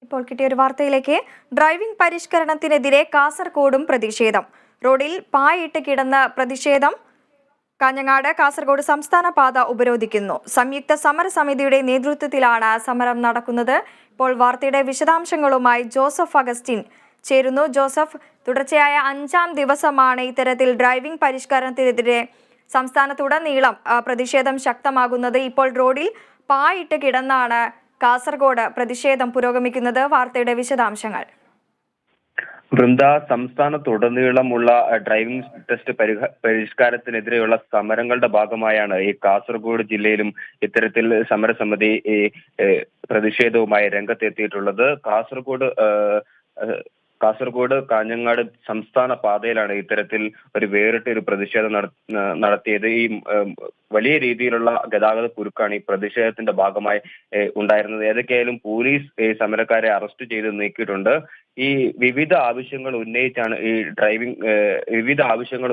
ഇപ്പോൾ കിട്ടിയ ഒരു വാർത്തയിലേക്ക്. ഡ്രൈവിംഗ് പരിഷ്കരണത്തിനെതിരെ കാസർഗോഡും പ്രതിഷേധം. റോഡിൽ പായിട്ട് കിടന്ന പ്രതിഷേധം. കാഞ്ഞങ്ങാട് കാസർഗോഡ് സംസ്ഥാന പാത ഉപരോധിക്കുന്നു. സംയുക്ത സമരസമിതിയുടെ നേതൃത്വത്തിലാണ് സമരം നടക്കുന്നത്. ഇപ്പോൾ വാർത്തയുടെ വിശദാംശങ്ങളുമായി ജോസഫ് അഗസ്റ്റിൻ ചേരുന്നു. ജോസഫ്, തുടർച്ചയായ 5ാം ദിവസമാണ് ഇത്തരത്തിൽ ഡ്രൈവിംഗ് പരിഷ്കരണത്തിനെതിരെ സംസ്ഥാനത്തുടനീളം പ്രതിഷേധം ശക്തമാകുന്നത്. ഇപ്പോൾ റോഡിൽ പായിട്ട് കിടന്നാണ് കാസർഗോഡ് പ്രതിഷേധം പുരോഗമിക്കുന്നത്. വാർത്തയുടെ വിശദാംശങ്ങൾ. വൃന്ദ, സംസ്ഥാനത്തുടനീളമുള്ള ഡ്രൈവിംഗ് ടെസ്റ്റ് പരിഷ്കാരത്തിനെതിരെയുള്ള സമരങ്ങളുടെ ഭാഗമായാണ് ഈ കാസർഗോഡ് ജില്ലയിലും ഇത്തരത്തിൽ സമരസമിതി പ്രതിഷേധവുമായി രംഗത്തെത്തിയിട്ടുള്ളത്. കാസർഗോഡ് കാഞ്ഞങ്ങാട് സംസ്ഥാന പാതയിലാണ് ഇത്തരത്തിൽ ഒരു വേറിട്ട ഒരു പ്രതിഷേധം നടത്തിയത്. ഈ വലിയ രീതിയിലുള്ള ഗതാഗത കുരുക്കാണ് ഈ പ്രതിഷേധത്തിന്റെ ഭാഗമായി ഉണ്ടായിരുന്നത്. ഏതൊക്കെയായാലും പോലീസ് സമരക്കാരെ അറസ്റ്റ് ചെയ്ത് നീക്കിയിട്ടുണ്ട്. ഈ വിവിധ ആവശ്യങ്ങൾ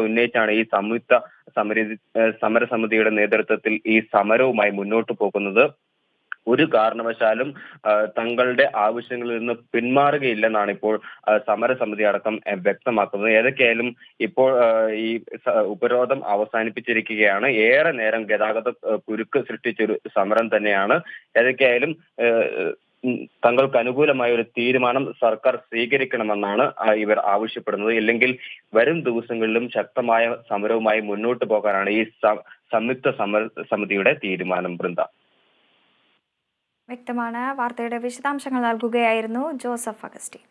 ഉന്നയിച്ചാണ് ഈ സംയുക്ത സമരസമിതിയുടെ നേതൃത്വത്തിൽ ഈ സമരവുമായി മുന്നോട്ട് പോകുന്നത്. ഒരു കാരണവശാലും തങ്ങളുടെ ആവശ്യങ്ങളിൽ നിന്ന് പിന്മാറുകയില്ലെന്നാണ് ഇപ്പോൾ സമരസമിതി അടക്കം വ്യക്തമാക്കുന്നത്. ഏതൊക്കെയായാലും ഇപ്പോൾ ഈ ഉപരോധം അവസാനിപ്പിച്ചിരിക്കുകയാണ്. ഏറെ നേരം ഗതാഗത കുരുക്ക് സൃഷ്ടിച്ചൊരു സമരം തന്നെയാണ്. ഏതൊക്കെയായാലും തങ്ങൾക്ക് അനുകൂലമായ ഒരു തീരുമാനം സർക്കാർ സ്വീകരിക്കണമെന്നാണ് ഇവർ ആവശ്യപ്പെടുന്നത്. ഇല്ലെങ്കിൽ വരും ദിവസങ്ങളിലും ശക്തമായ സമരവുമായി മുന്നോട്ട് പോകാനാണ് ഈ സംയുക്ത സമരസമിതിയുടെ തീരുമാനം. വൃന്ദ, വ്യക്തമാണ്. വാർത്തയുടെ വിശദാംശങ്ങൾ നൽകുകയായിരുന്നു ജോസഫ് അഗസ്റ്റിൻ.